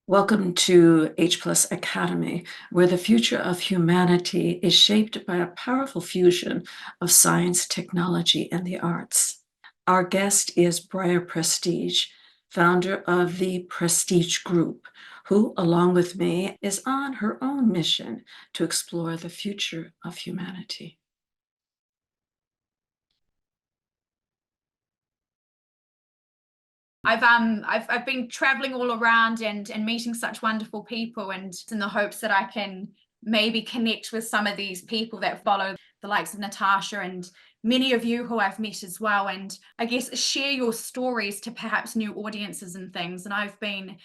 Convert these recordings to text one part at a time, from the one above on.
Welcome to H Plus Academy, where the future of humanity is shaped by a powerful fusion of science, technology, and the arts. Our guest is Briar Prestidge, founder of the Prestidge Group, who, along with me, is on her own mission to explore the future of humanity. I've been traveling all around and meeting such wonderful people, and in the hopes that I can maybe connect with some of these people that follow the likes of Natasha and many of you who I've met as well, and I guess share your stories to perhaps new audiences and things. And I've been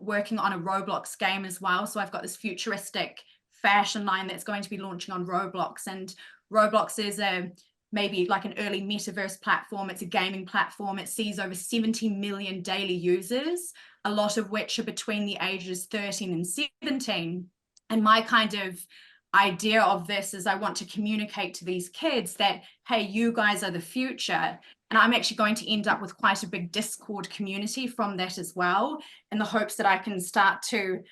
working on a Roblox game as well, so I've got this futuristic fashion line that's going to be launching on Roblox, and Roblox is a maybe like an early metaverse platform. It's a gaming platform. It sees over 70 million daily users, a lot of which are between the ages 13 and 17. And my kind of idea of this is I want to communicate to these kids that, hey, you guys are the future. And I'm actually going to end up with quite a big Discord community from that as well, in the hopes that I can start to,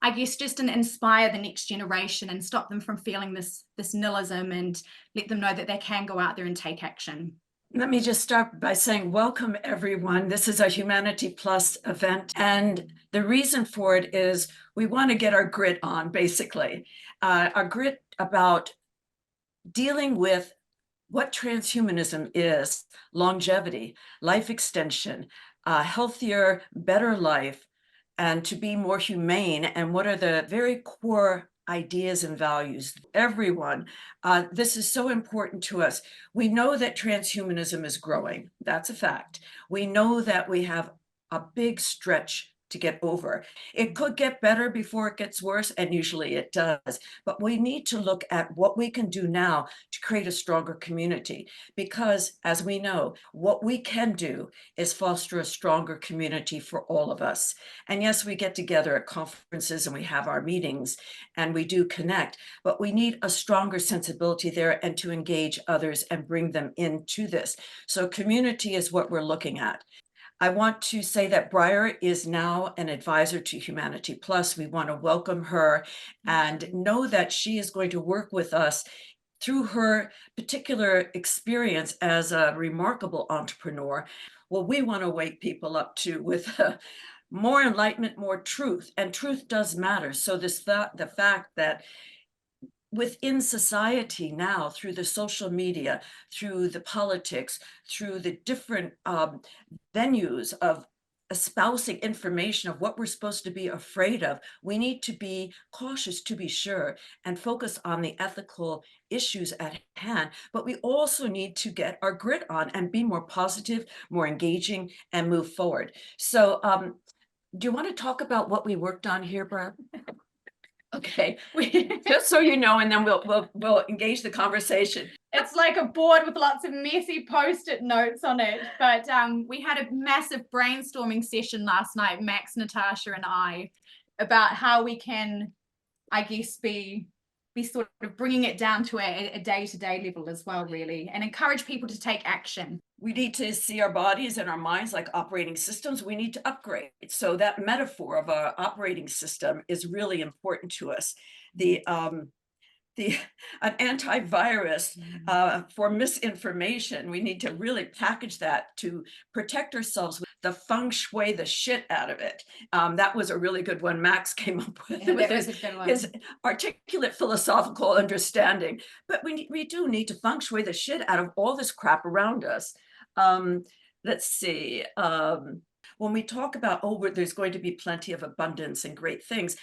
I guess, just inspire the next generation and stop them from feeling this nihilism, and let them know that they can go out there and take action. Let me just start by saying welcome, everyone. This is a Humanity Plus event, and the reason for it is we want to get our grit on, basically. Our grit about dealing with what transhumanism is, longevity, life extension, healthier, better life, and to be more humane, and what are the very core ideas and values. Everyone, this is so important to us. We know that transhumanism is growing. That's a fact. We know that we have a big stretch to get over. It could get better before it gets worse, and usually it does. But we need to look at what we can do now to create a stronger community, because as we know, what we can do is foster a stronger community for all of us. And yes, we get together at conferences and we have our meetings and we do connect, but we need a stronger sensibility there and to engage others and bring them into this. So community is what we're looking at. I want to say that Briar is now an advisor to Humanity Plus. We want to welcome her and know that she is going to work with us through her particular experience as a remarkable entrepreneur. Well, we want to wake people up to with more enlightenment, more truth, and truth does matter. So the fact that within society now, through the social media, through the politics, through the different venues of espousing information of what we're supposed to be afraid of, we need to be cautious, to be sure, and focus on the ethical issues at hand. But we also need to get our grit on and be more positive, more engaging, and move forward. So do you want to talk about what we worked on here, Brad? Okay, just so you know, and then we'll engage the conversation. It's like a board with lots of messy post-it notes on it. But we had a massive brainstorming session last night, Max, Natasha, and I, about how we can, I guess, be sort of bringing it down to a day-to-day level as well, really, and encourage people to take action. We need to see our bodies and our minds like operating systems. We need to upgrade. So that metaphor of our operating system is really important to us. An antivirus for misinformation. We need to really package that to protect ourselves with the feng shui the shit out of it. That was a really good one Max came up with, his articulate philosophical understanding. But we do need to feng shui the shit out of all this crap around us. Let's see. When we talk about, there's going to be plenty of abundance and great things,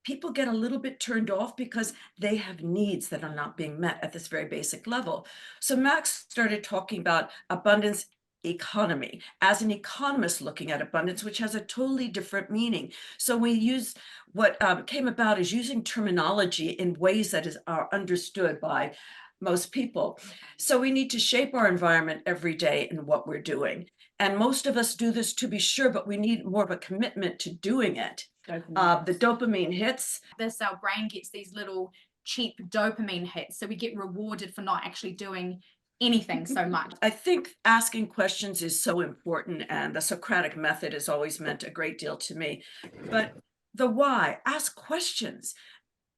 people get a little bit turned off because they have needs that are not being met at this very basic level. So Max started talking about abundance economy as an economist looking at abundance, which has a totally different meaning. So we use what came about is using terminology in ways that are understood by most people. So we need to shape our environment every day in what we're doing. And most of us do this, to be sure, but we need more of a commitment to doing it. The dopamine hits. Our brain gets these little cheap dopamine hits, so we get rewarded for not actually doing anything so much. I think asking questions is so important, and the Socratic method has always meant a great deal to me. But the why. Ask questions.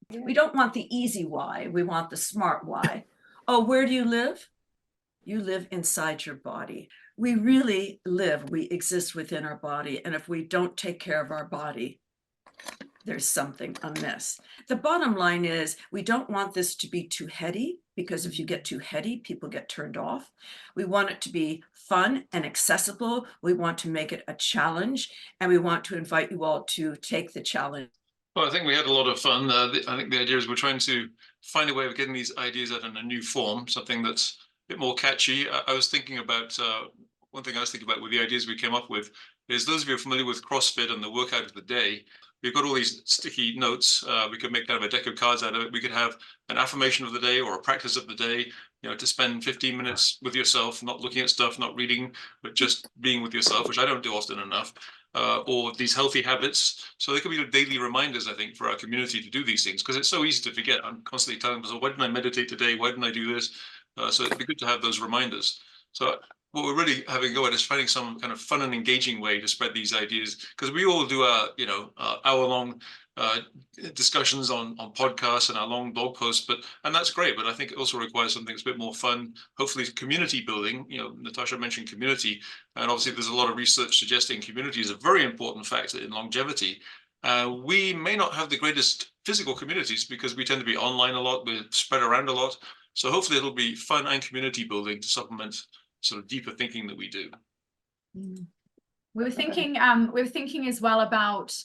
We don't want the easy why. We want the smart why. Oh, where do you live? You live inside your body. We really live, we exist within our body. And if we don't take care of our body, there's something amiss. The bottom line is we don't want this to be too heady, because if you get too heady, people get turned off. We want it to be fun and accessible. We want to make it a challenge, and we want to invite you all to take the challenge. Well, I think we had a lot of fun. I think the idea is we're trying to find a way of getting these ideas out in a new form, something that's a bit more catchy. I was thinking about, one thing I was thinking about with the ideas we came up with is, those of you who are familiar with CrossFit and the workout of the day, we've got all these sticky notes. We could make kind of a deck of cards out of it. We could have an affirmation of the day or a practice of the day, to spend 15 minutes with yourself, not looking at stuff, not reading, but just being with yourself, which I don't do often enough. Or these healthy habits. So they could be daily reminders, I think, for our community to do these things, because it's so easy to forget. I'm constantly telling myself, why didn't I meditate today? Why didn't I do this? So it'd be good to have those reminders. So what we're really having a go at is finding some kind of fun and engaging way to spread these ideas, because we all do our, hour-long discussions on podcasts and our long blog posts, and that's great, but I think it also requires something that's a bit more fun, hopefully community building. Natasha mentioned community, and obviously there's a lot of research suggesting community is a very important factor in longevity. We may not have the greatest physical communities because we tend to be online a lot, we're spread around a lot, so hopefully it'll be fun and community building to supplement sort of deeper thinking that we do. We were thinking as well about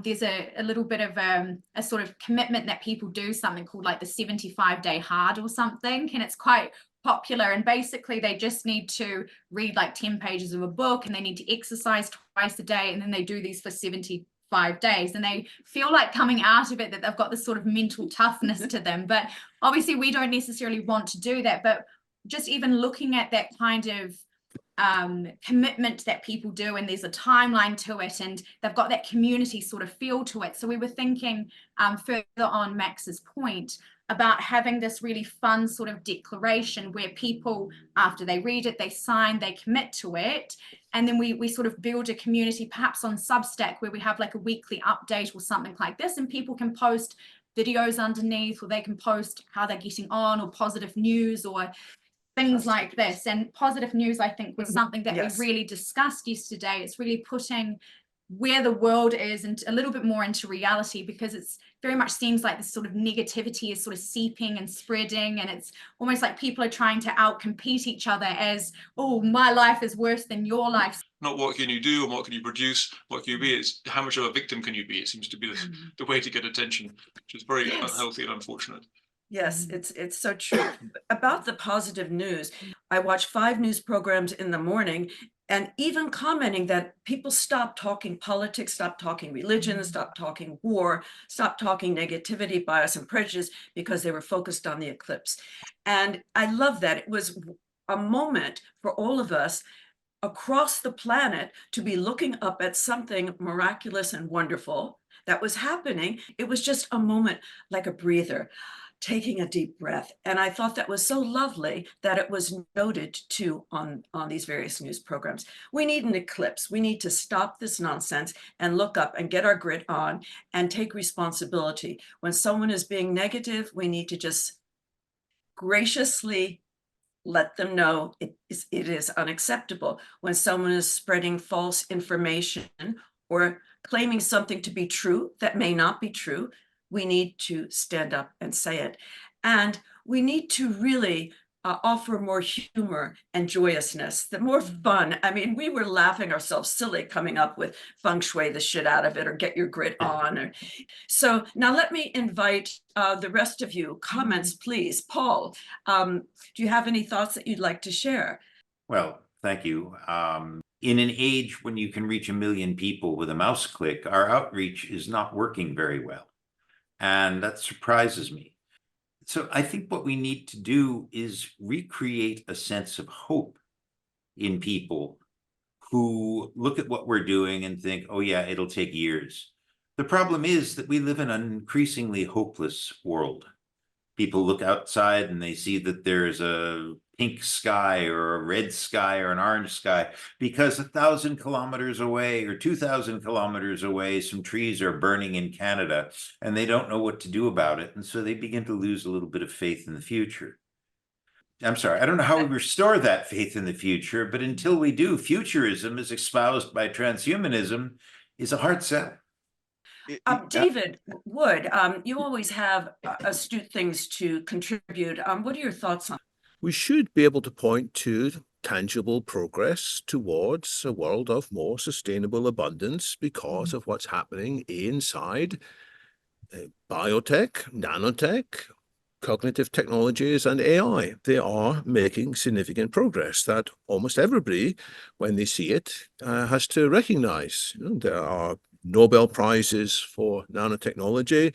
there's a little bit of a sort of commitment that people do something called like the 75-day hard or something, and it's quite popular, and basically they just need to read like 10 pages of a book, and they need to exercise twice a day, and then they do these for 75 days, and they feel like coming out of it that they've got this sort of mental toughness to them. But obviously we don't necessarily want to do that, but just even looking at that kind of commitment that people do, and there's a timeline to it, and they've got that community sort of feel to it. So we were thinking further on Max's point about having this really fun sort of declaration where people, after they read it, they sign, they commit to it, and then we sort of build a community, perhaps on Substack, where we have like a weekly update or something like this, and people can post videos underneath, or they can post how they're getting on, or positive news, or things like this. And positive news, I think, was something that Yes. we really discussed yesterday. It's really putting where the world is and a little bit more into reality, because it's very much seems like this sort of negativity is sort of seeping and spreading, and it's almost like people are trying to outcompete each other as, oh, my life is worse than your life. Not what can you do and what can you produce, what can you be, it's how much of a victim can you be. It seems to be the way to get attention, which is very unhealthy and unfortunate. Yes, it's so true. About the positive news, I watch 5 news programs in the morning, and even commenting that people stop talking politics, stop talking religion, stop talking war, stop talking negativity, bias, and prejudice, because they were focused on the eclipse. And I love that. It was a moment for all of us across the planet to be looking up at something miraculous and wonderful that was happening. It was just a moment, like a breather, taking a deep breath. And I thought that was so lovely that it was noted too on these various news programs. We need an eclipse. We need to stop this nonsense and look up and get our grit on and take responsibility. When someone is being negative, we need to just graciously let them know it is unacceptable. When someone is spreading false information or claiming something to be true that may not be true, we need to stand up and say it. And we need to really offer more humor and joyousness, the more fun. I mean, we were laughing ourselves silly coming up with feng shui the shit out of it, or get your grit on. So now let me invite the rest of you. Comments, please. Paul, do you have any thoughts that you'd like to share? Well, thank you. In an age when you can reach 1 million people with a mouse click, our outreach is not working very well. And that surprises me. So I think what we need to do is recreate a sense of hope in people who look at what we're doing and think, oh yeah, it'll take years. The problem is that we live in an increasingly hopeless world. People look outside and they see that there's a pink sky or a red sky or an orange sky, because 1,000 kilometers away or 2,000 kilometers away, some trees are burning in Canada and they don't know what to do about it. And so they begin to lose a little bit of faith in the future. I'm sorry, I don't know how we restore that faith in the future, but until we do, futurism as espoused by transhumanism is a hard sell. David Wood, you always have astute things to contribute. What are your thoughts on? We should be able to point to tangible progress towards a world of more sustainable abundance because of what's happening inside biotech, nanotech, cognitive technologies, and AI. They are making significant progress that almost everybody, when they see it, has to recognize. There are Nobel Prizes for nanotechnology,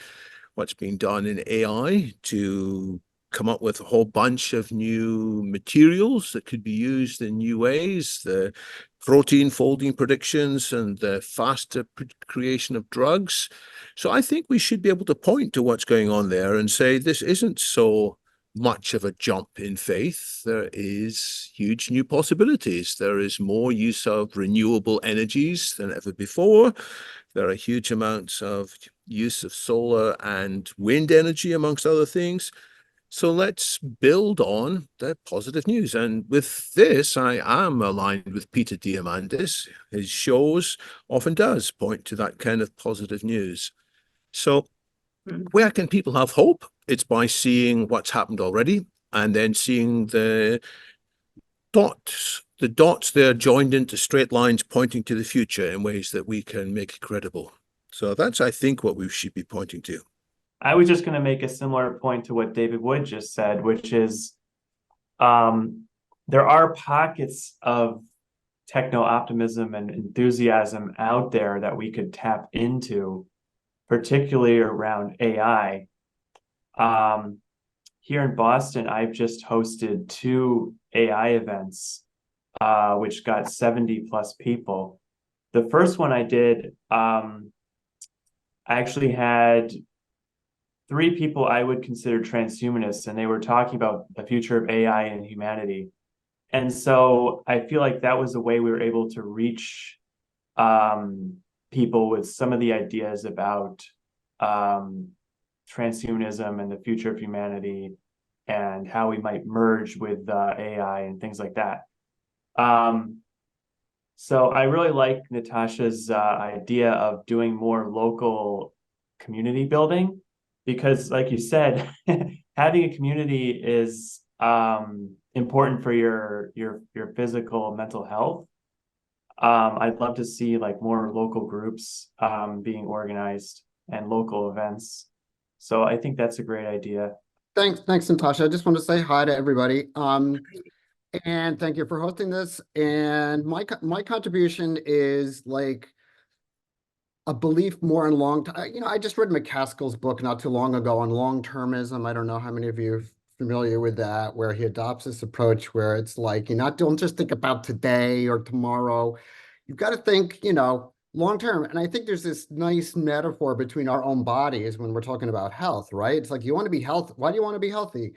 what's being done in AI to come up with a whole bunch of new materials that could be used in new ways, the protein folding predictions and the faster creation of drugs. So I think we should be able to point to what's going on there and say, this isn't so much of a jump in faith. There is huge new possibilities. There is more use of renewable energies than ever before. There are huge amounts of use of solar and wind energy, amongst other things. So let's build on the positive news. And with this, I am aligned with Peter Diamandis. His shows often does point to that kind of positive news. So where can people have hope? It's by seeing what's happened already and then seeing the dots. The dots there joined into straight lines pointing to the future in ways that we can make credible. So that's, I think, what we should be pointing to. I was just going to make a similar point to what David Wood just said, which is there are pockets of techno-optimism and enthusiasm out there that we could tap into, particularly around AI. Here in Boston, I've just hosted 2 AI events, which got 70 plus people. The first one I did, I actually had 3 people I would consider transhumanists, and they were talking about the future of AI and humanity. And so I feel like that was a way we were able to reach people with some of the ideas about transhumanism and the future of humanity and how we might merge with AI and things like that. So I really like Natasha's idea of doing more local community building, because like you said, having a community is important for your physical and mental health. I'd love to see like more local groups being organized and local events. So I think that's a great idea. Thanks, Natasha. I just want to say hi to everybody. And thank you for hosting this. And my contribution is like a belief more in long time. I just read McCaskill's book not too long ago on long-termism. I don't know how many of you are familiar with that, where he adopts this approach where it's like, don't just think about today or tomorrow. You've got to think, long-term. And I think there's this nice metaphor between our own bodies when we're talking about health, right? It's like, you want to be healthy. Why do you want to be healthy?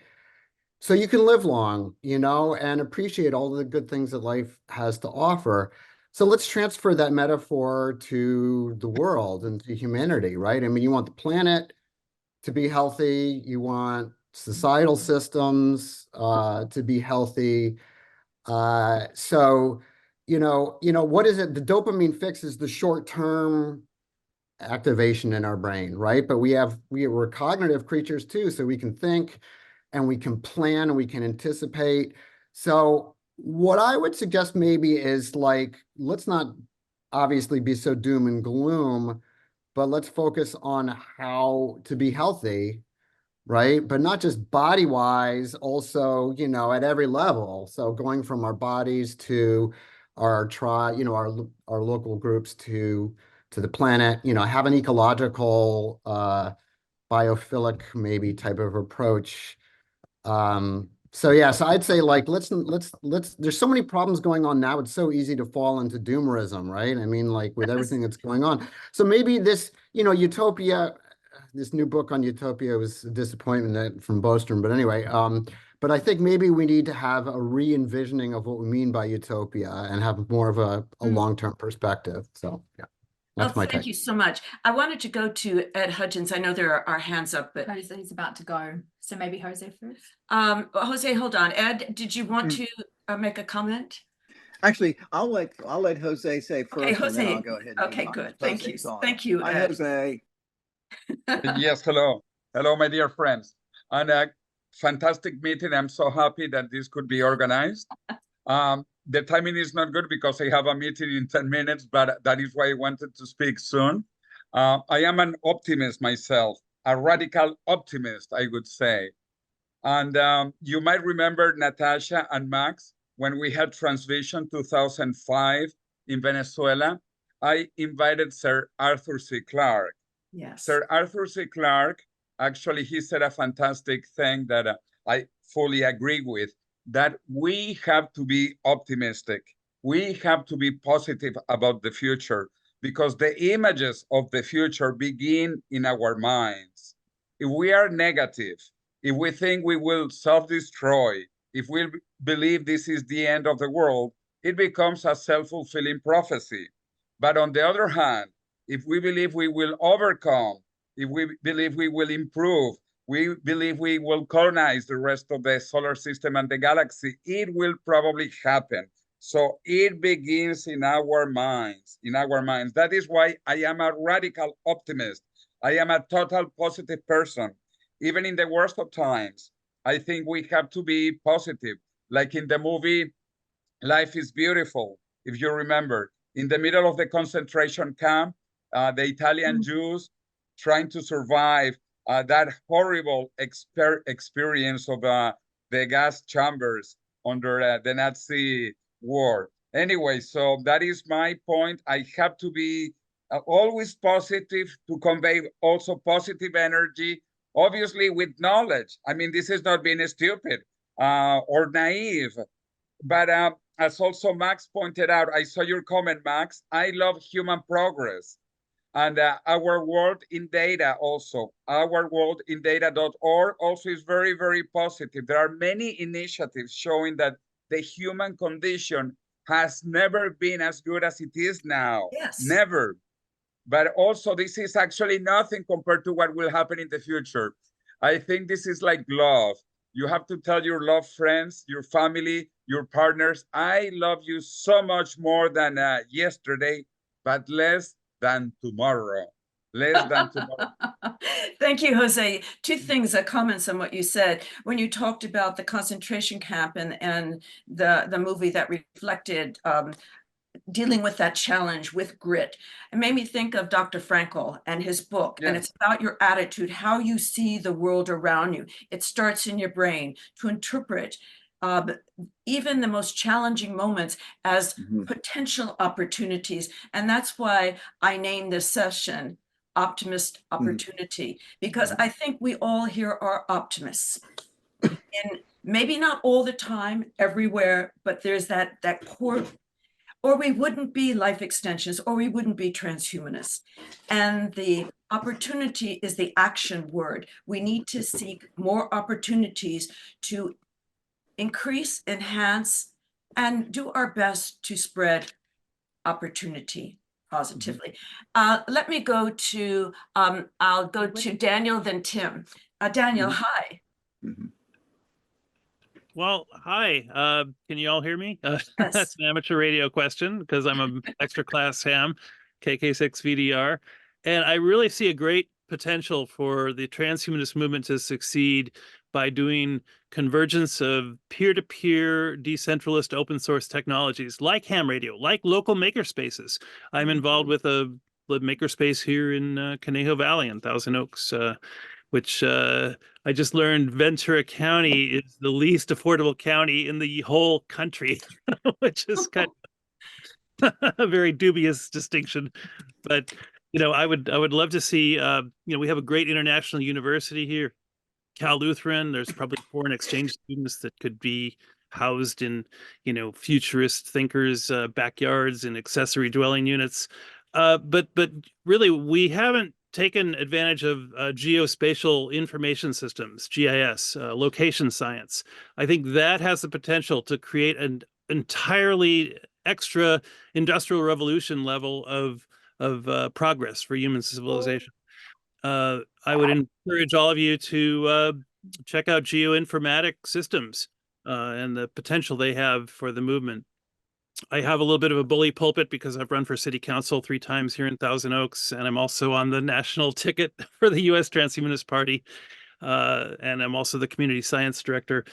So you can live long, and appreciate all the good things that life has to offer. So let's transfer that metaphor to the world and to humanity, right? I mean, you want the planet to be healthy. You want societal systems to be healthy. So, what is it? The dopamine fix is the short-term activation in our brain, right? But we're cognitive creatures too, so we can think and we can plan and we can anticipate. So what I would suggest maybe is like, let's not obviously be so doom and gloom, but let's focus on how to be healthy, right? But not just body-wise, also, at every level. So going from our bodies to our our local groups to the planet, have an ecological, biophilic maybe type of approach. So I'd say like, let's, there's so many problems going on now. It's so easy to fall into doomerism, right? I mean, like with everything that's going on. So maybe this, utopia, this new book on utopia was a disappointment from Bostrom, but anyway, But I think maybe we need to have a re-envisioning of what we mean by utopia and have more of a long-term perspective. So yeah, that's my thank take. you so much. I wanted to go to Ed Hudgens. I know there are hands up, but Jose's about to go, so maybe Jose first. Jose, hold on. Ed, did you want to make a comment? Actually, I'll let Jose say first, Okay, and then Jose. I'll go ahead. Okay, good. Thank you. Jose's on. Thank you, Hi, Ed. Jose. Yes, hello. Hello, my dear friends. And a fantastic meeting. I'm so happy that this could be organized. The timing is not good because I have a meeting in 10 minutes, but that is why I wanted to speak soon. I am an optimist myself, a radical optimist, I would say. And you might remember Natasha and Max, when we had Transvision 2005 in Venezuela, I invited Sir Arthur C. Clarke. Yes. Sir Arthur C. Clarke, actually, he said a fantastic thing that I fully agree with, that we have to be optimistic. We have to be positive about the future because the images of the future begin in our minds. If we are negative, if we think we will self-destroy, if we believe this is the end of the world, it becomes a self-fulfilling prophecy. But on the other hand, if we believe we will overcome, if we believe we will improve, we believe we will colonize the rest of the solar system and the galaxy, it will probably happen. So it begins in our minds, That is why I am a radical optimist. I am a total positive person. Even in the worst of times, I think we have to be positive. Like in the movie, Life is Beautiful, if you remember, in the middle of the concentration camp, the Italian Jews trying to survive that horrible experience of the gas chambers under the Nazi war. Anyway, so that is my point. I have to be always positive to convey also positive energy, obviously with knowledge. I mean, this is not being stupid or naive, but as also Max pointed out, I saw your comment, Max. I love human progress. And our world in data also, ourworldindata.org also is very, very positive. There are many initiatives showing that the human condition has never been as good as it is now. Yes. Never. But also this is actually nothing compared to what will happen in the future. I think this is like love. You have to tell your loved friends, your family, your partners, I love you so much more than yesterday, but less than tomorrow. Less than tomorrow. Thank you, Jose. Two things, comments on what you said. When you talked about the concentration camp and the movie that reflected dealing with that challenge with grit, it made me think of Dr. Frankl and his book. Yeah. And it's about your attitude, how you see the world around you. It starts in your brain to interpret even the most challenging moments as potential opportunities. And that's why I named this session Optimist Opportunity, because I think we all here are optimists. And maybe not all the time, everywhere, but there's that core, or we wouldn't be life extensions, or we wouldn't be transhumanists. And the opportunity is the action word. We need to seek more opportunities to increase, enhance, and do our best to spread opportunity positively. Let me go to, I'll go to Daniel, then Tim. Daniel, hi. Well, hi. Can you all hear me? Yes. That's an amateur radio question because I'm an extra class ham, KK6VDR. And I really see a great potential for the transhumanist movement to succeed by doing convergence of peer-to-peer, decentralist, open source technologies like ham radio, like local makerspaces. I'm involved with a makerspace here in Conejo Valley in Thousand Oaks, which I just learned Ventura County is the least affordable county in the whole country, which is kind of a very dubious distinction. But I would love to see. We have a great international university here, Cal Lutheran. There's probably foreign exchange students that could be housed in futurist thinkers' backyards and accessory dwelling units. But really, we haven't taken advantage of geospatial information systems, GIS, location science. I think that has the potential to create an entirely extra industrial revolution level of progress for human civilization. I would encourage all of you to check out geoinformatic systems and the potential they have for the movement. I have a little bit of a bully pulpit because I've run for city council 3 times here in Thousand Oaks, and I'm also on the national ticket for the U.S. Transhumanist Party, and I'm also the community science director.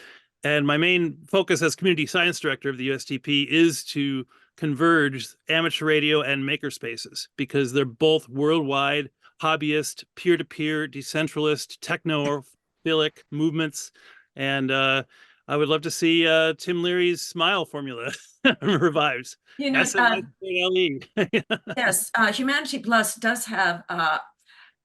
And my main focus as community science director of the USTP is to converge amateur radio and makerspaces, because they're both worldwide hobbyist, peer-to-peer, decentralist, technophilic movements. And I would love to see Tim Leary's SMILE formula revived. You know, SMILE. yes, Humanity Plus does have a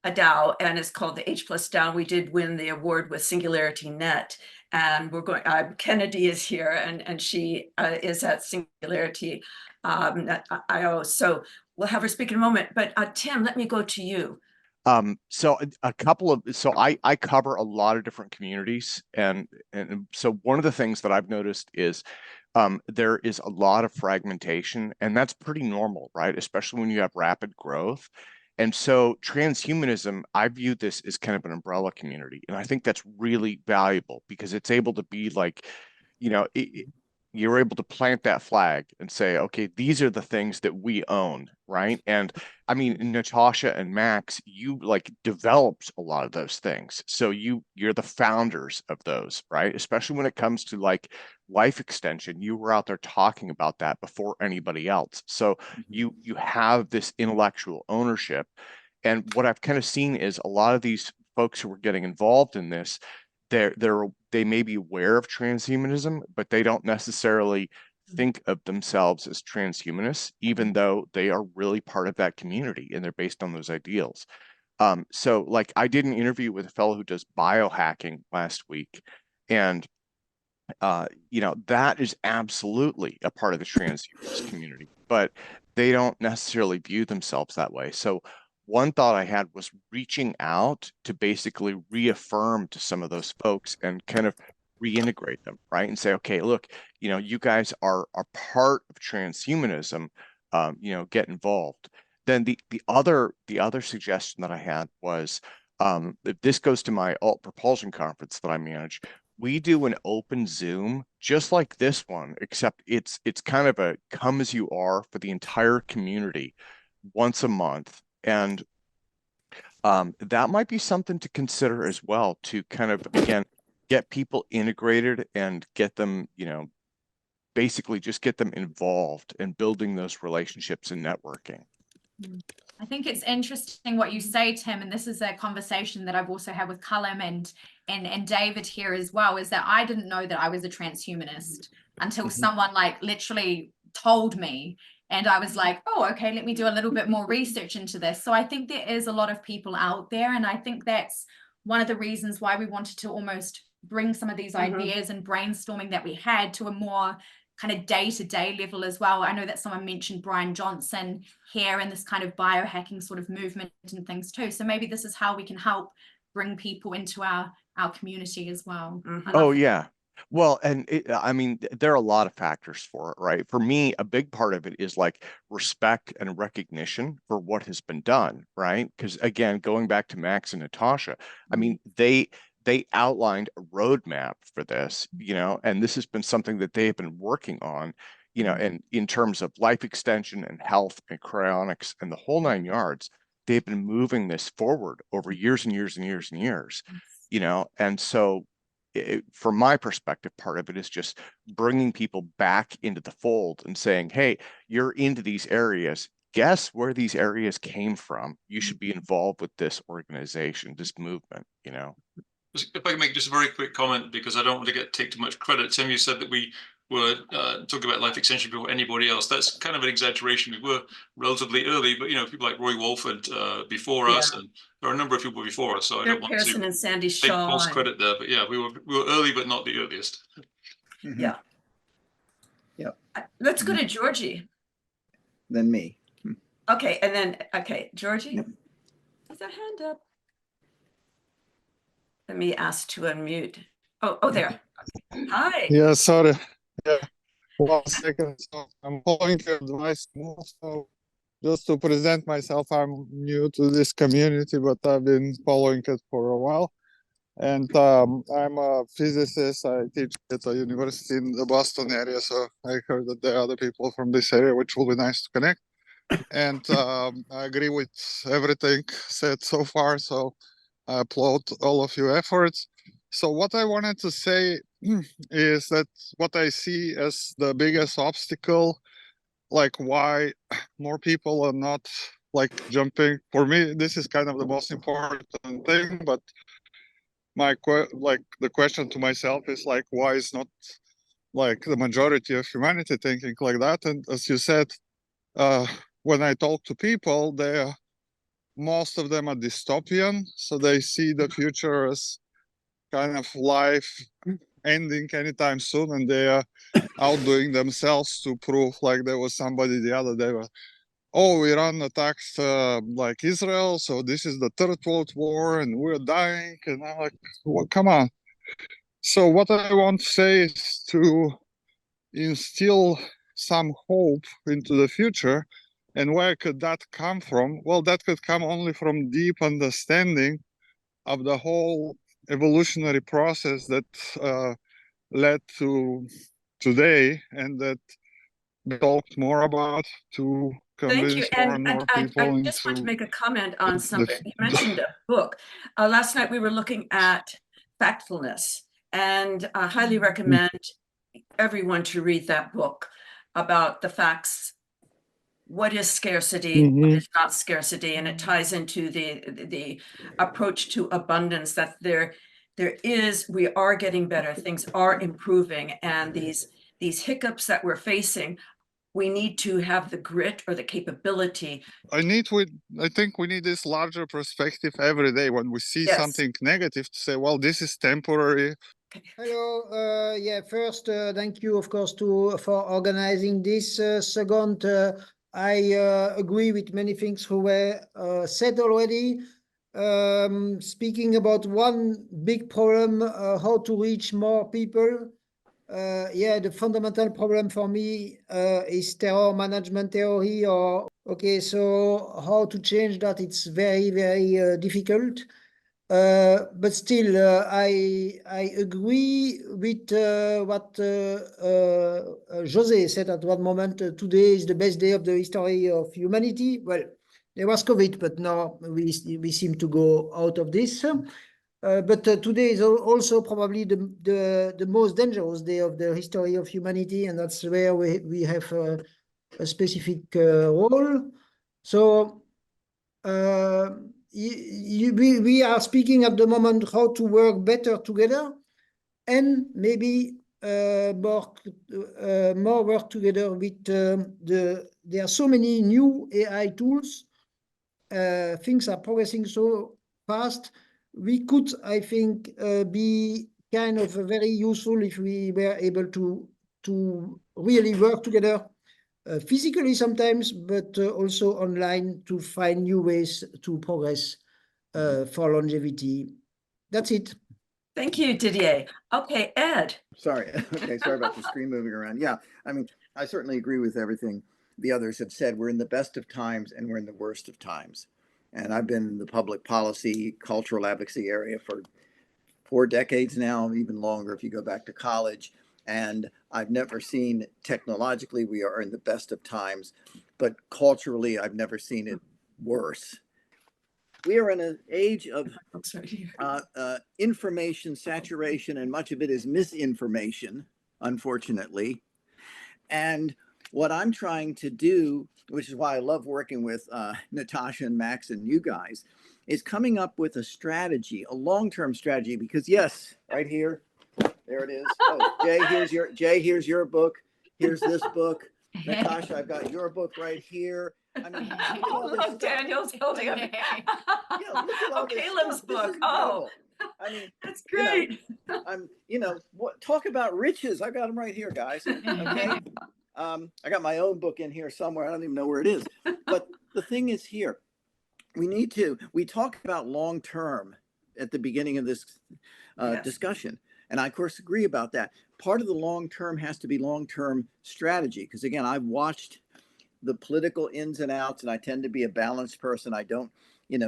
DAO, and it's called the H Plus DAO. We did win the award with Singularity Net, and we're going. Kennedy is here, and she is at Singularity IO. So we'll have her speak in a moment. But Tim, let me go to you. So I cover a lot of different communities, and so one of the things that I've noticed is there is a lot of fragmentation, and that's pretty normal, right? Especially when you have rapid growth. And so transhumanism, I view this as kind of an umbrella community, and I think that's really valuable because it's able to be like, you know, you're able to plant that flag and say, okay, these are the things that we own, right? And I mean, Natasha and Max, you like developed a lot of those things. So you're the founders of those, right? Especially when it comes to like life extension, you were out there talking about that before anybody else. So you have this intellectual ownership. And what I've kind of seen is a lot of these folks who are getting involved in this, they may be aware of transhumanism, but they don't necessarily think of themselves as transhumanists, even though they are really part of that community and they're based on those ideals. So like I did an interview with a fellow who does biohacking last week, and you know, that is absolutely a part of the transhumanist community, but they don't necessarily view themselves that way. So one thought I had was reaching out to basically reaffirm to some of those folks and kind of reintegrate them, right? And say, okay, look, you know, you guys are part of transhumanism, you know, get involved. Then the other suggestion that I had was, this goes to my alt propulsion conference that I manage. We do an open Zoom just like this one, except it's kind of a come as you are for the entire community once a month. And that might be something to consider as well, to kind of, again, get people integrated and get them, you know, basically just get them involved in building those relationships and networking. I think it's interesting what you say, Tim, and this is a conversation that I've also had with Cullum and David here as well, is that I didn't know that I was a transhumanist until someone like literally told me. And I was like, oh, okay, let me do a little bit more research into this. So I think there is a lot of people out there. And I think that's one of the reasons why we wanted to almost bring some of these ideas and brainstorming that we had to a more kind of day-to-day level as well. I know that someone mentioned Brian Johnson here and this kind of biohacking sort of movement and things too. So maybe this is how we can help bring people into our community as well. Oh, yeah. Well, and I mean, there are a lot of factors for it, right? For me, a big part of it is like respect and recognition for what has been done, right? Because again, going back to Max and Natasha, I mean, they outlined a roadmap for this, you know, and this has been something that they've been working on, you know, and in terms of life extension and health and cryonics and the whole 9 yards, they've been moving this forward over years and years and years and years, you know, and so from my perspective, part of it is just bringing people back into the fold and saying, hey, you're into these areas. Guess where these areas came from? You should be involved with this organization, this movement, you know. If I can make just a very quick comment, because I don't want to take too much credit. Tim, you said that we were talking about life extension before anybody else. That's kind of an exaggeration. We were relatively early, but you know, people like Roy Wolford before us, and there are a number of people before us. So I don't want Pearson to and Sandy take Shaw false credit there. But yeah, we were early, but not the earliest. Yeah. Let's go to Georgie. Then me. Okay, and then Georgie. with a hand up. Let me ask to unmute. Oh, there. Hi. Yeah, sorry. Yeah, 1 second. So I'm following your advice more. So just to present myself, I'm new to this community, but I've been following it for a while. And I'm a physicist. I teach at a university in the Boston area. So I heard that there are other people from this area, which will be nice to connect. And I agree with everything said so far. So I applaud all of your efforts. So what I wanted to say is that what I see as the biggest obstacle, like why more people are not like jumping. For me, this is kind of the most important thing, but the question to myself is like, why is not like the majority of humanity thinking like that? And as you said, when I talk to people, most of them are dystopian, so they see the future as kind of life ending anytime soon, and they are outdoing themselves to prove like there was somebody the other day. Oh, Iran attacked like Israel, so this is the third world war, and we're dying. And I'm like, well, come on. So what I want to say is to instill some hope into the future. And where could that come from? Well, that could come only from deep understanding of the whole evolutionary process that led to today, and that we talked more about to Thank you. convince more and more people I just want to into make a comment on the something. You mentioned a book. Last night we were looking at factfulness, and I highly recommend everyone to read that book about the facts. What is scarcity? What is not scarcity? And it ties into the approach to abundance, that we are getting better, things are improving, and these hiccups that we're facing, we need to have the grit or the capability. I think we need this larger perspective every day when we see something negative to say, well, this is temporary. Hello. Yeah, first, thank you, of course, for organizing this. Second, I agree with many things who were said already. Speaking about one big problem, how to reach more people. Yeah, the fundamental problem for me is terror management theory. So how to change that? It's very, very difficult. But still, I agree with what Jose said at one moment. Today is the best day of the history of humanity. Well, there was COVID, but now we seem to go out of this. But today is also probably the most dangerous day of the history of humanity, and that's where we have a specific role. So we are speaking at the moment how to work better together, and maybe more work together with there are so many new AI tools. Things are progressing so fast. We could, I think, be kind of very useful if we were able to really work together physically sometimes, but also online, to find new ways to progress for longevity. That's it. Thank you, Didier. Okay, Ed. Sorry. Okay, sorry about the screen moving around. Yeah, I mean, I certainly agree with everything the others have said. We're in the best of times and we're in the worst of times. And I've been in the public policy, cultural advocacy area for 4 decades now, even longer if you go back to college. And I've never seen, technologically, we are in the best of times, but culturally, I've never seen it worse. We are in an age of information saturation, and much of it is misinformation, unfortunately. And what I'm trying to do, which is why I love working with Natasha and Max and you guys, is coming up with a strategy, a long-term strategy, because yes, right here, there it is. Oh, Jay, here's your book. Here's this book. Natasha, I've got your book right here. I mean, look, Daniel's holding up. Caleb's book. Oh, I mean, that's great. Talk about riches. I got them right here, guys. Okay. I got my own book in here somewhere. I don't even know where it is. But the thing is here, we talk about long term at the beginning of this Yes. discussion. And I, of course, agree about that. Part of the long term has to be long term strategy. Because again, I've watched the political ins and outs, and I tend to be a balanced person. I don't,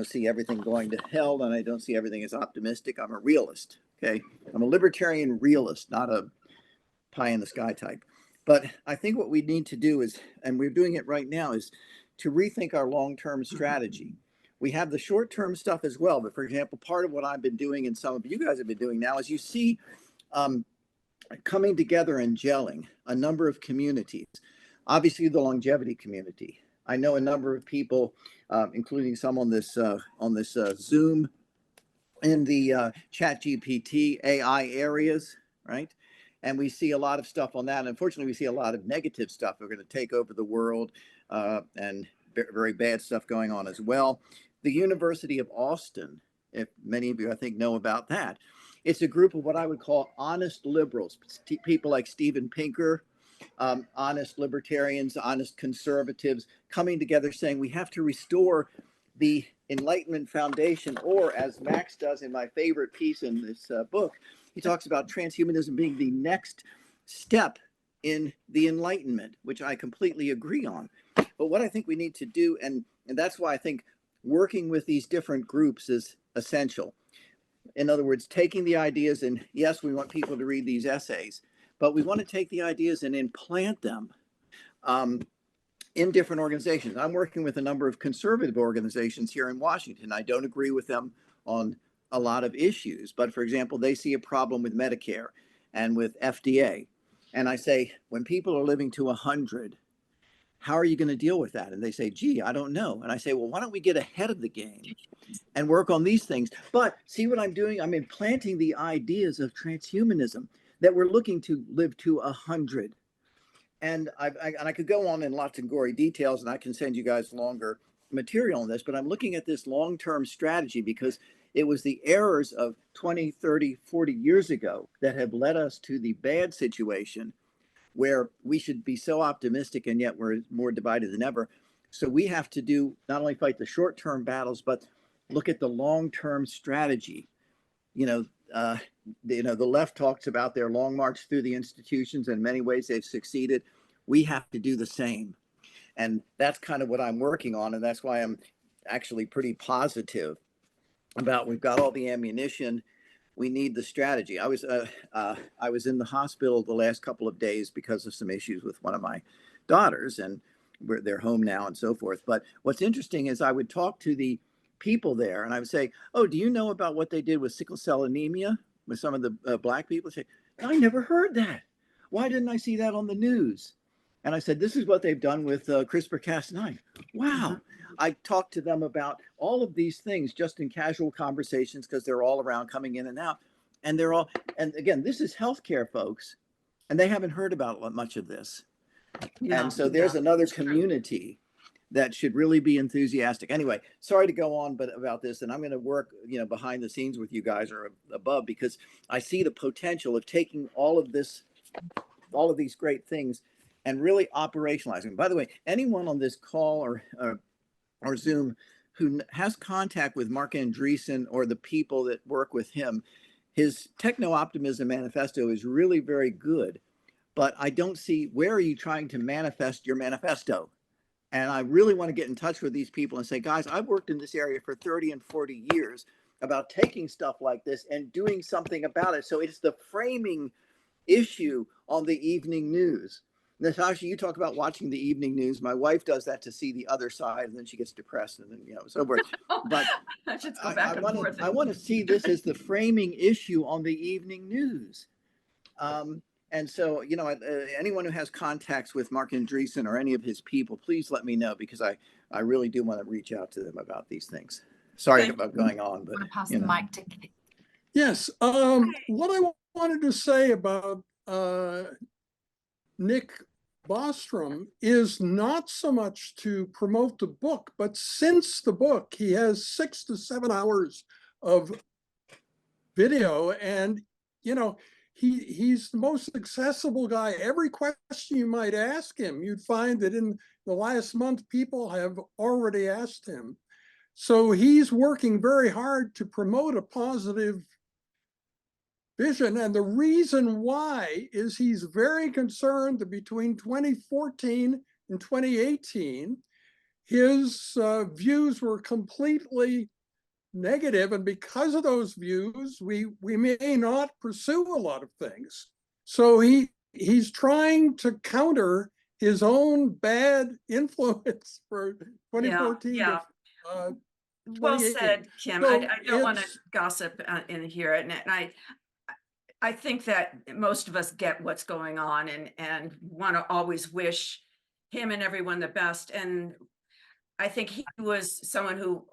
see everything going to hell, and I don't see everything as optimistic. I'm a realist. Okay. I'm a libertarian realist, not a pie in the sky type. But I think what we need to do is, and we're doing it right now, is to rethink our long term strategy. We have the short term stuff as well. But for example, part of what I've been doing and some of you guys have been doing now is you see coming together and gelling a number of communities. Obviously, the longevity community. I know a number of people, including some on this Zoom, in the ChatGPT AI areas, right? And we see a lot of stuff on that. And unfortunately, we see a lot of negative stuff. We're going to take over the world, and very bad stuff going on as well. The University of Austin, if many of you I think know about that, it's a group of what I would call honest liberals, people like Steven Pinker, honest libertarians, honest conservatives, coming together saying we have to restore the Enlightenment Foundation, or as Max does in my favorite piece in this book, he talks about transhumanism being the next step in the Enlightenment, which I completely agree on. But what I think we need to do, and that's why I think working with these different groups is essential. In other words, taking the ideas, and yes, we want people to read these essays, but we want to take the ideas and implant them in different organizations. I'm working with a number of conservative organizations here in Washington. I don't agree with them on a lot of issues, but for example, they see a problem with Medicare and with FDA. And I say, when people are living to 100, how are you going to deal with that? And they say, gee, I don't know. And I say, well, why don't we get ahead of the game and work on these things? But see what I'm doing? I'm implanting the ideas of transhumanism, that we're looking to live to 100. And I could go on in lots of gory details, and I can send you guys longer material on this, but I'm looking at this long-term strategy because it was the errors of 20, 30, 40 years ago that have led us to the bad situation where we should be so optimistic, and yet we're more divided than ever. So we have to do not only fight the short-term battles, but look at the long-term strategy. The left talks about their long march through the institutions. In many ways, they've succeeded. We have to do the same. And that's kind of what I'm working on. And that's why I'm actually pretty positive about, we've got all the ammunition. We need the strategy. I was in the hospital the last couple of days because of some issues with one of my daughters, and they're home now and so forth. But what's interesting is I would talk to the people there, and I would say, oh, do you know about what they did with sickle cell anemia with some of the Black people? Say, I never heard that. Why didn't I see that on the news? And I said, this is what they've done with CRISPR-Cas9. Wow. I talked to them about all of these things just in casual conversations, because they're all around, coming in and out. And they're all, and again, this is healthcare, folks, and they haven't heard about much of this. Yeah, and so there's another community that should really be enthusiastic. Anyway, sorry to go on about this, and I'm going to work, behind the scenes with you guys or above, because I see the potential of taking all of these great things and really operationalizing. By the way, anyone on this call or Zoom who has contact with Mark Andreessen or the people that work with him, his Techno-Optimism Manifesto is really very good, but I don't see, where are you trying to manifest your manifesto? And I really want to get in touch with these people and say, guys, I've worked in this area for 30 and 40 years about taking stuff like this and doing something about it. So it's the framing issue on the evening news. Natasha, you talk about watching the evening news. My wife does that to see the other side, and then she gets depressed, and then, so forth. But I want to see this as the framing issue on the evening news. And so, anyone who has contacts with Mark Andreessen or any of his people, please let me know, because I really do want to reach out to them about these things. Sorry about going on, but I'm going to pass the mic to Yes. What I wanted to say about Nick Bostrom is not so much to promote the book, but since the book, he has 6 to 7 hours of video, and he's the most accessible guy. Every question you might ask him, you'd find that in the last month, people have already asked him. So he's working very hard to promote a positive vision. And the reason why is he's very concerned that between 2014 and 2018, his views were completely negative. And because of those views, we may not pursue a lot of things. So he's trying to counter his own bad influence for 2014 Yeah. to Well 2018. said, Kim. So I don't want to it's- gossip in here, and I think that most of us get what's going on and want to always wish him and everyone the best. And I think he was someone who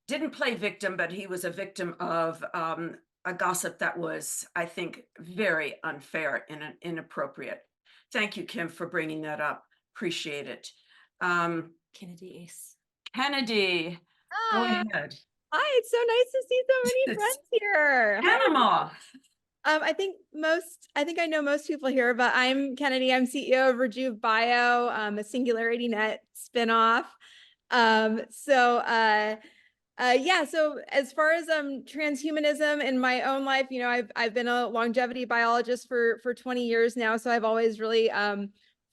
didn't play victim, but he was a victim of a gossip that was, I think, very unfair and inappropriate. Thank you, Kim, for bringing that up. Appreciate it. Kennedy Ace. Kennedy, go ahead. Hi, it's so nice to see so many friends here. Panama. I think I know most people here, but I'm Kennedy. I'm CEO of Rejuve Bio, a Singularity Net spinoff. So as far as transhumanism in my own life, you know, I've been a longevity biologist for 20 years now. So I've always really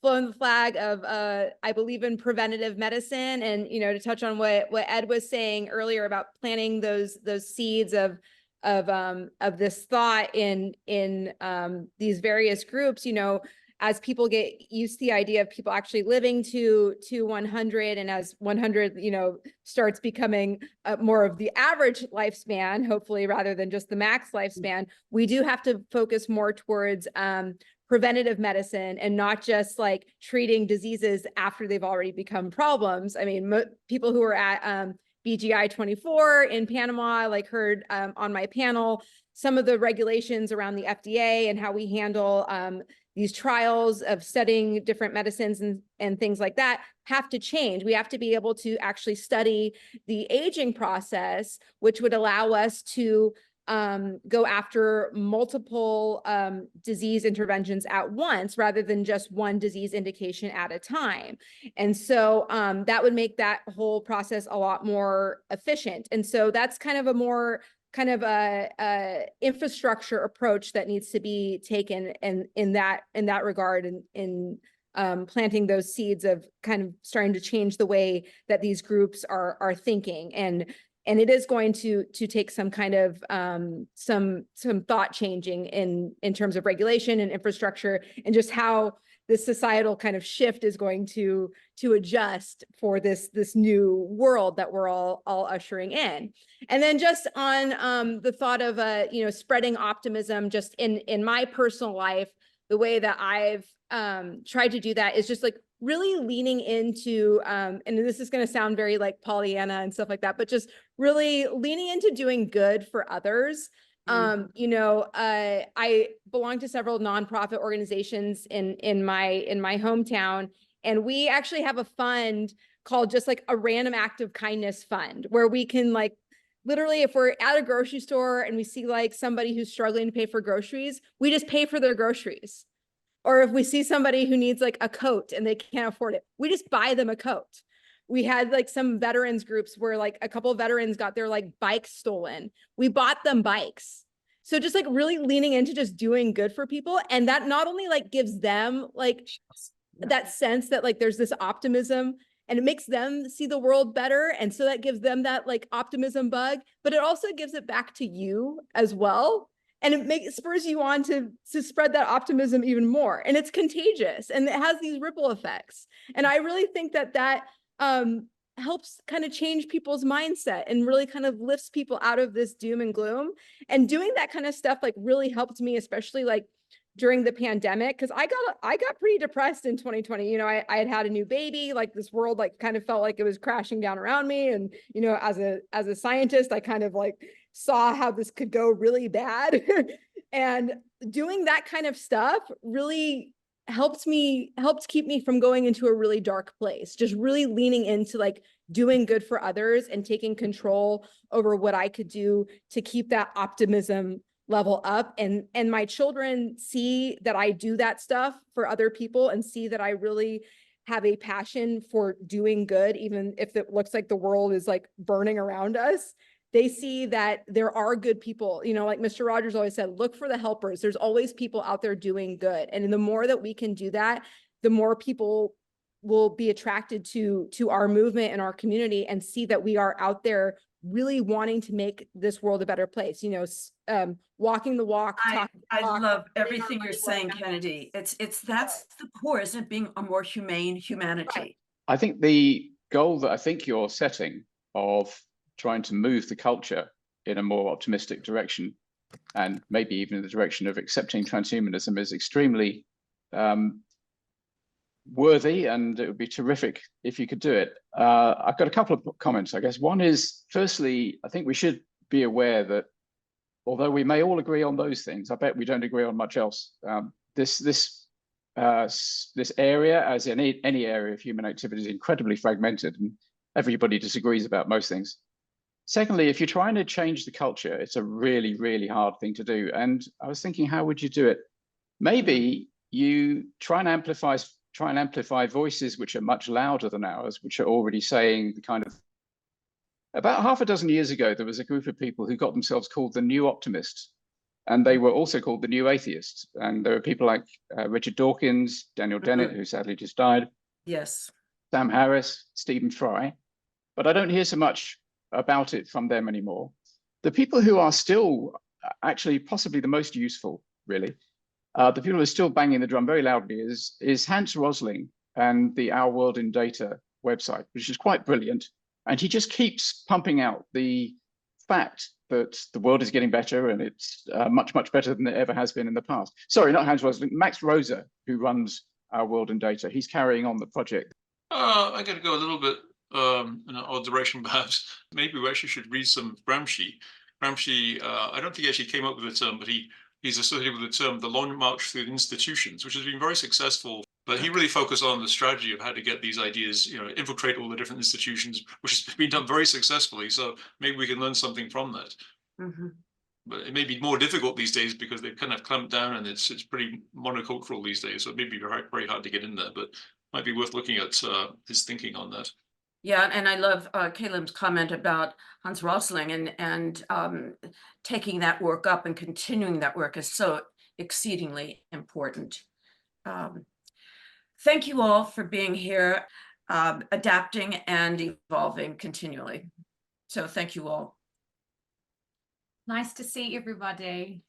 flown the flag of I believe in preventative medicine. And, you know, to touch on what Ed was saying earlier about planting those seeds of this thought in these various groups, you know, as people get used to the idea of people actually living to 100, and as 100, you know, starts becoming more of the average lifespan, hopefully, rather than just the max lifespan, we do have to focus more towards preventative medicine and not just like treating diseases after they've already become problems. I mean, people who are at BGI 24 in Panama, like heard on my panel, some of the regulations around the FDA and how we handle these trials of studying different medicines and things like that have to change. We have to be able to actually study the aging process, which would allow us to go after multiple disease interventions at once, rather than just one disease indication at a time. And so that would make that whole process a lot more efficient. And so that's kind of a more a infrastructure approach that needs to be taken in that regard, in planting those seeds of kind of starting to change the way that these groups are thinking. And it is going to take some kind of some thought changing in terms of regulation and infrastructure, and just how this societal kind of shift is going to adjust for this new world that we're all ushering in. And then just on the thought of you know, spreading optimism, just in my personal life, the way that I've tried to do that is just like really leaning into, and this is going to sound very like Pollyanna and stuff like that, but just really leaning into doing good for others. You know, I belong to several nonprofit organizations in my hometown, and we actually have a fund called just like a random act of kindness fund, where we can like literally, if we're at a grocery store and we see like somebody who's struggling to pay for groceries, we just pay for their groceries. Or if we see somebody who needs like a coat and they can't afford it, we just buy them a coat. We had like some veterans groups where like a couple of veterans got their like bikes stolen. We bought them bikes. So just like really leaning into just doing good for people. And that not only like gives them like that sense that like there's this optimism, and it makes them see the world better. And so that gives them that like optimism bug, but it also gives it back to you as well. And it spurs you on to spread that optimism even more. And it's contagious, and it has these ripple effects. And I really think that helps kind of change people's mindset and really kind of lifts people out of this doom and gloom. And doing that kind of stuff like really helped me, especially like during the pandemic, because I got pretty depressed in 2020. You know, I had had a new baby, like this world like kind of felt like it was crashing down around me. And, you know, as a scientist, I kind of like saw how this could go really bad. And doing that kind of stuff really helped keep me from going into a really dark place, just really leaning into like doing good for others and taking control over what I could do to keep that optimism level up. And my children see that I do that stuff for other people, and see that I really have a passion for doing good, even if it looks like the world is like burning around us. They see that there are good people, you know, like Mr. Rogers always said, look for the helpers. There's always people out there doing good. And the more that we can do that, the more people will be attracted to our movement and our community and see that we are out there really wanting to make this world a better place, you know, walking the walk. I love everything you're saying, Kennedy. That's the core, isn't it? Being a more humane humanity. I think the goal that I think you're setting of trying to move the culture in a more optimistic direction, and maybe even in the direction of accepting transhumanism, is extremely worthy, and it would be terrific if you could do it. I've got a couple of comments, I guess. One is, firstly, I think we should be aware that although we may all agree on those things, I bet we don't agree on much else. This area, as in any area of human activity, is incredibly fragmented, and everybody disagrees about most things. Secondly, if you're trying to change the culture, it's a really, really hard thing to do. And I was thinking, how would you do it? Maybe you try and amplify voices which are much louder than ours, which are already saying the kind of. About half a dozen years ago, there was a group of people who got themselves called the New Optimists, and they were also called the New Atheists. And there were people like Richard Dawkins, Daniel Dennett, who sadly just died. Yes. Sam Harris, Stephen Fry. But I don't hear so much about it from them anymore. The people who are still actually possibly the most useful, really, the people who are still banging the drum very loudly is Hans Rosling and the Our World in Data website, which is quite brilliant. And he just keeps pumping out the fact that the world is getting better, and it's much, much better than it ever has been in the past. Sorry, not Hans Rosling, Max Rosa, who runs Our World in Data. He's carrying on the project. I'm going to go a little bit in an odd direction, perhaps. Maybe we actually should read some Gramsci. Gramsci, I don't think he actually came up with the term, but he's associated with the term the long march through the institutions, which has been very successful. But he really focused on the strategy of how to get these ideas, infiltrate all the different institutions, which has been done very successfully. So maybe we can learn something from that. Mm-hmm. But it may be more difficult these days because they've kind of clamped down, and it's pretty monocultural these days. So it may be very, very hard to get in there, but might be worth looking at his thinking on that. Yeah, and I love Caleb's comment about Hans Rosling and taking that work up and continuing that work is so exceedingly important. Thank you all for being here, adapting and evolving continually. So thank you all. Nice to see everybody.